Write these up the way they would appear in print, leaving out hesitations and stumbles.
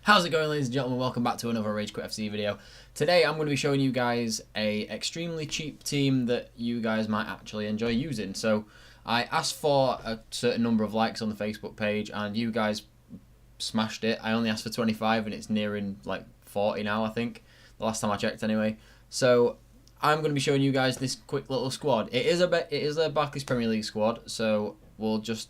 How's it going, ladies and gentlemen? Welcome back to another Ragequit FC video. Today I'm going to be showing you guys a extremely cheap team that you guys might actually enjoy using. So I asked for a certain number of likes on the Facebook page and you guys smashed it. I only asked for 25 and it's nearing like 40 now, I think. The last time I checked anyway. So I'm going to be showing you guys this quick little squad. It is a Barclays Premier League squad, so we'll just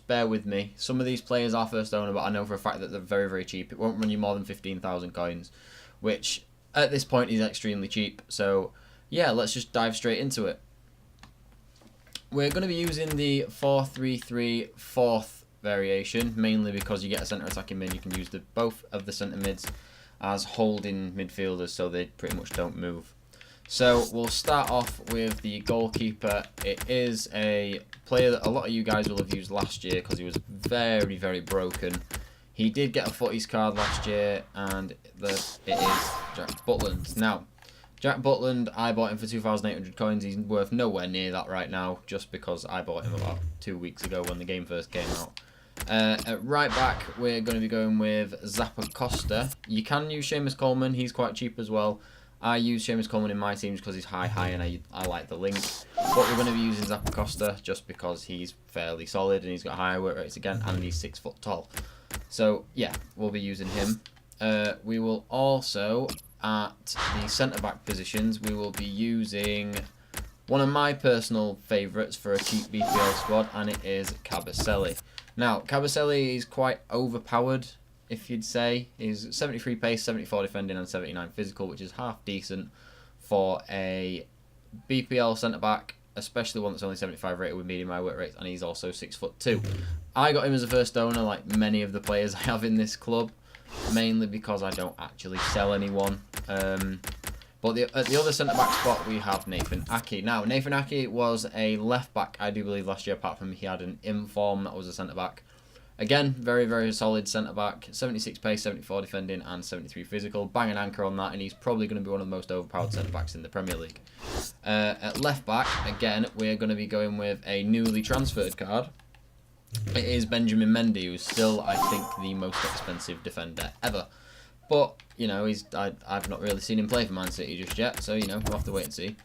bear with me. Some of these players are first owner, but I know for a fact that they're very, very cheap. It won't run you more than 15,000 coins, which at this point is extremely cheap. So yeah, let's just dive straight into it. We're going to be using the 4-3-3 fourth variation, mainly because you get a centre attacking mid. You can use both of the centre mids as holding midfielders, so they pretty much don't move. So we'll start off with the goalkeeper. It is a player that a lot of you guys will have used last year because he was very, very broken. He did get a footies card last year, and it is Jack Butland. Now, Jack Butland, I bought him for 2,800 coins. He's worth nowhere near that right now, just because I bought him about 2 weeks ago when the game first came out. At right back, we're going to be going with Zappa Costa. You can use Seamus Coleman. He's quite cheap as well. I use Seamus Coleman in my teams because he's high and I like the link. But we're going to be using Zappa Costa just because he's fairly solid and he's got higher work rates again and he's 6 foot tall. So yeah, we'll be using him. We will also, at the centre-back positions, we will be using one of my personal favourites for a cheap BPL squad, and it is Cabaselli. Now, Cabaselli is quite overpowered, if you'd say. He's 73 pace, 74 defending and 79 physical, which is half decent for a BPL centre-back, especially one that's only 75 rated with medium high work rates, and he's also 6'2". I got him as a first owner, like many of the players I have in this club, mainly because I don't actually sell anyone. But at the other centre-back spot, we have Nathan Aki. Now, Nathan Aki was a left-back, I do believe, last year, apart from he had an inform that was a centre-back. Again, very, very solid centre-back. 76 pace, 74 defending, and 73 physical. Bang an anchor on that, and he's probably going to be one of the most overpowered centre-backs in the Premier League. At left-back, again, we're going to be going with a newly transferred card. It is Benjamin Mendy, who's still, I think, the most expensive defender ever. But, you know, I've not really seen him play for Man City just yet, so, you know, we'll have to wait and see.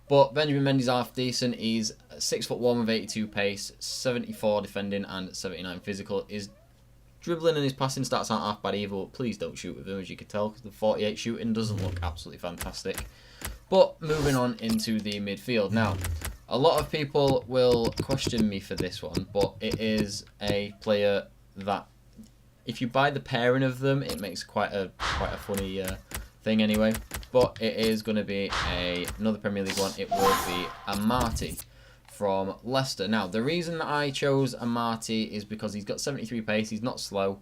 But Benjamin Mendy's half decent. He's 6'1" with 82 pace, 74 defending and 79 physical. His dribbling and his passing stats aren't half bad either, but please don't shoot with him, as you can tell, because the 48 shooting doesn't look absolutely fantastic. But moving on into the midfield. Now, a lot of people will question me for this one, but it is a player that, if you buy the pairing of them, it makes quite a funny thing anyway. But it is going to be another Premier League one. It will be Amati from Leicester. Now, the reason that I chose Amati is because he's got 73 pace. He's not slow.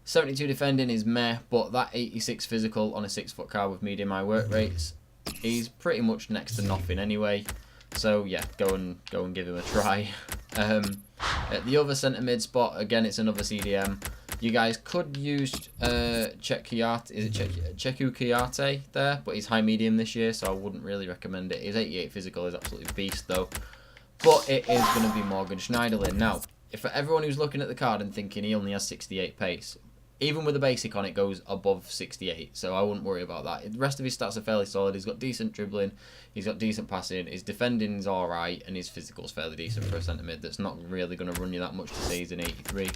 72 defending is meh, but that 86 physical on a 6 foot card with medium high work rates, he's pretty much next to nothing anyway. So yeah, go and give him a try. At the other centre mid spot, again, it's another CDM. You guys could use Cheku Kiyate there, but he's high medium this year, so I wouldn't really recommend it. His 88 physical is absolutely beast though. But it is going to be Morgan Schneiderlin. Now, if for everyone who's looking at the card and thinking he only has 68 pace, even with the basic on, it goes above 68, so I wouldn't worry about that. The rest of his stats are fairly solid. He's got decent dribbling, he's got decent passing, his defending is alright, and his physical's fairly decent for a centre mid that's not really going to run you that much to say he's an 83.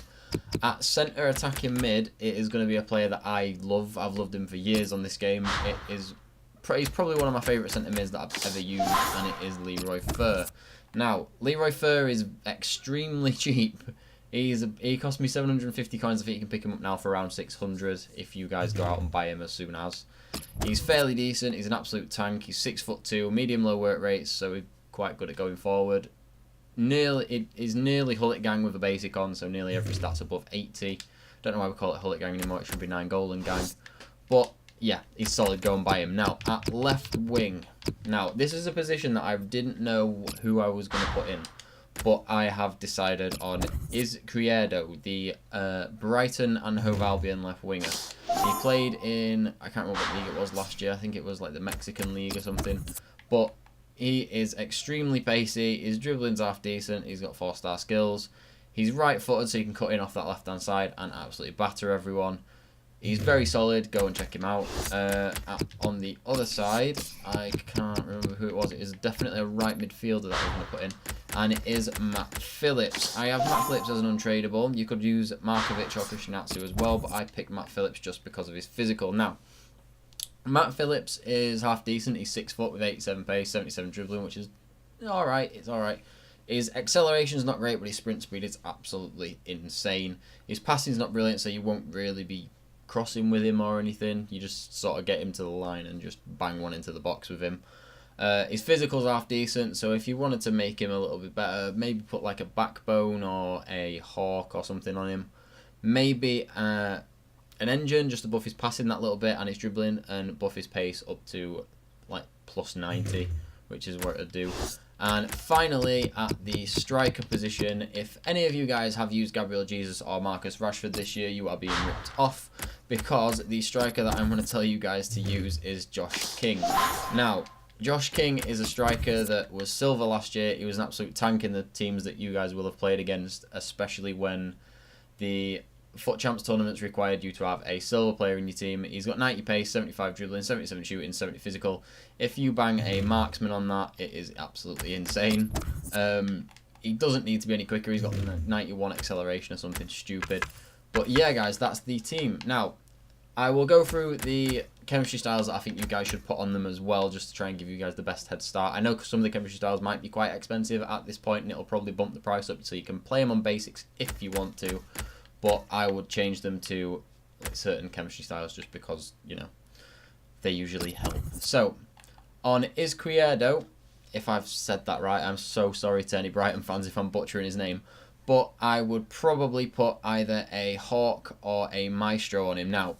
At centre attacking mid, it is going to be a player that I love. I've loved him for years on this game. He's probably one of my favourite centre mids that I've ever used, and it is Leroy Fer. Now, Leroy Fer is extremely cheap. He cost me 750 coins. I think you can pick him up now for around 600 if you guys go out and buy him as soon as. He's fairly decent. He's an absolute tank. He's 6'2", medium low work rates, so he's quite good at going forward. He's nearly Hullet Gang with a basic on, so nearly every stat's above 80. Don't know why we call it Hullet Gang anymore. It should be 9 Golden Gang. But yeah, he's solid. Go and buy him. Now, at left wing. Now, this is a position that I didn't know who I was going to put in, but I have decided on is Criado, the Brighton and Hove Albion left winger. He played in, I can't remember what league it was last year. I think it was like the Mexican league or something. But he is extremely pacey. His dribbling's half decent. He's got 4-star skills. He's right-footed, so he can cut in off that left-hand side and absolutely batter everyone. He's very solid. Go and check him out. On the other side, I can't remember who it was. It is definitely a right midfielder that I'm going to put in. And it is Matt Phillips. I have Matt Phillips as an untradeable. You could use Markovic or Kushinatsu as well, but I picked Matt Phillips just because of his physical. Now, Matt Phillips is half decent. He's 6 foot with 87 pace, 77 dribbling, which is alright. It's alright. His acceleration is not great, but his sprint speed is absolutely insane. His passing is not brilliant, so you won't really be crossing with him or anything. You just sort of get him to the line and just bang one into the box with him. His physical's half decent, so if you wanted to make him a little bit better, maybe put like a backbone or a hawk or something on him. Maybe an engine just to buff his passing that little bit and his dribbling, and buff his pace up to like plus 90, which is what it'd do. And finally, at the striker position, if any of you guys have used Gabriel Jesus or Marcus Rashford this year, you are being ripped off, because the striker that I'm going to tell you guys to use is Josh King. Now, Josh King is a striker that was silver last year. He was an absolute tank in the teams that you guys will have played against, especially when the Foot Champs tournaments required you to have a silver player in your team. He's got 90 pace, 75 dribbling, 77 shooting, 70 physical. If you bang a marksman on that, it is absolutely insane. He doesn't need to be any quicker. He's got 91 acceleration or something stupid. But yeah, guys, that's the team. Now, I will go through the chemistry styles that I think you guys should put on them as well, just to try and give you guys the best head start. I know some of the chemistry styles might be quite expensive at this point, and it'll probably bump the price up, so you can play them on basics if you want to. But I would change them to certain chemistry styles just because, you know, they usually help. So, on Izquierdo, if I've said that right, I'm so sorry to any Brighton fans if I'm butchering his name. But I would probably put either a Hawk or a Maestro on him. Now,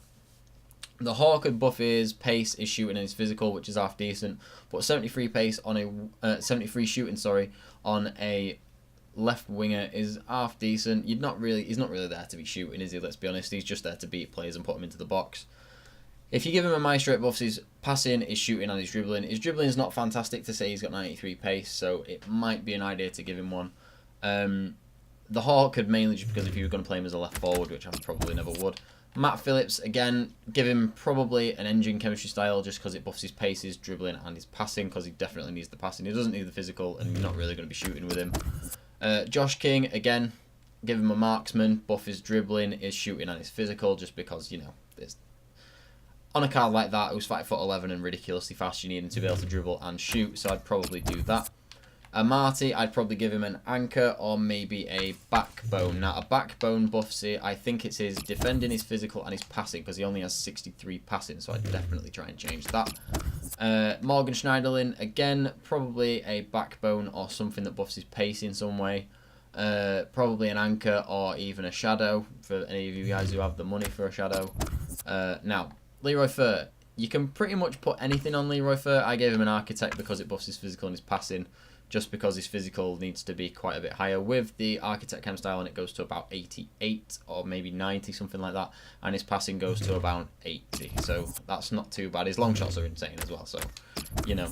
the Hawk would buff his pace, his shooting, and his physical, which is half decent. But 73 pace on a 73 shooting, sorry, on a left winger is half decent. He's not really there to be shooting, is he? Let's be honest. He's just there to beat players and put them into the box. If you give him a Maestro, it buffs his passing, his shooting, and his dribbling. His dribbling is not fantastic to say. He's got 93 pace, so it might be an idea to give him one. The Hawk could mainly just because if you were going to play him as a left forward, which I probably never would. Matt Phillips, again, give him probably an engine chemistry style just because it buffs his pace, his dribbling, and his passing, because he definitely needs the passing. He doesn't need the physical, and you're not really going to be shooting with him. Josh King, again, give him a marksman, buff his dribbling, his shooting, and his physical, just because, you know, there's, on a card like that who's 5'11" and ridiculously fast, you need him to be able to dribble and shoot, so I'd probably do that. Marty, I'd probably give him an anchor or maybe a backbone. Now, a backbone buffs it. I think it's his defending, his physical, and his passing, because he only has 63 passing, so I'd definitely try and change that. Morgan Schneiderlin, again, probably a backbone or something that buffs his pace in some way. Probably an anchor or even a shadow, for any of you guys who have the money for a shadow. Now, Leroy Fer. You can pretty much put anything on Leroy Fer. I gave him an architect because it buffs his physical and his passing, just because his physical needs to be quite a bit higher. With the architect chem style, and it goes to about 88 or maybe 90, something like that, and his passing goes to about 80, so that's not too bad. His long shots are insane as well, so, you know.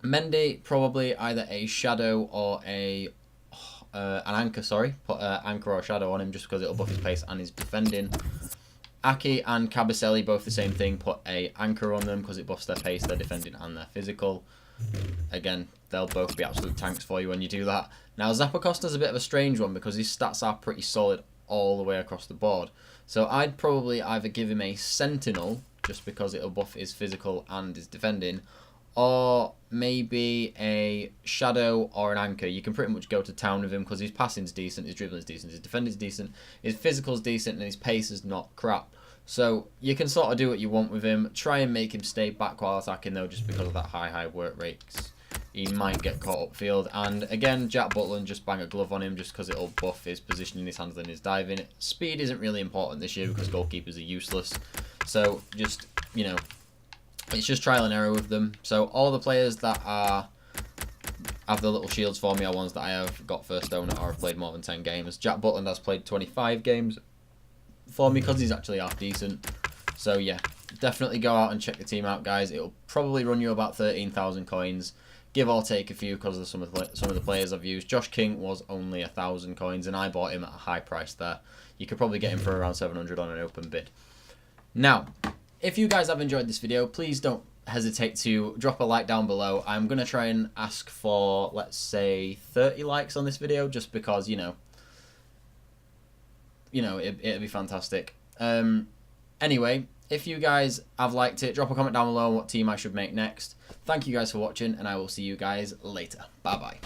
Mendy, probably either a shadow or an anchor, sorry. Put anchor or shadow on him just because it'll buff his pace and his defending. Aki and Cabaselli, both the same thing. Put a anchor on them because it buffs their pace, their defending, and their physical. Again, they'll both be absolute tanks for you when you do that. Now, Zappacosta's a bit of a strange one because his stats are pretty solid all the way across the board. So I'd probably either give him a Sentinel, just because it'll buff his physical and his defending, or maybe a Shadow or an Anchor. You can pretty much go to town with him because his passing's decent, his dribbling's decent, his defending's decent, his physical's decent, and his pace is not crap. So you can sort of do what you want with him. Try and make him stay back while attacking though, just because of that high work rates. He might get caught upfield. And again, Jack Butland, just bang a glove on him just because it'll buff his positioning, his handling, his diving. Speed isn't really important this year because goalkeepers are useless. So just, you know, it's just trial and error with them. So all the players that have the little shields for me are ones that I have got first owner or have played more than 10 games. Jack Butland has played 25 games for me because he's actually half decent. So yeah, definitely go out and check the team out, guys. It'll probably run you about 13,000 coins, give or take a few because of some of the players I've used. Josh King was only 1,000 coins, and I bought him at a high price there. You could probably get him for around 700 on an open bid. Now, if you guys have enjoyed this video, please don't hesitate to drop a like down below. I'm going to try and ask for, let's say, 30 likes on this video, just because, it'd be fantastic. Anyway, if you guys have liked it, drop a comment down below on what team I should make next. Thank you guys for watching, and I will see you guys later. Bye-bye.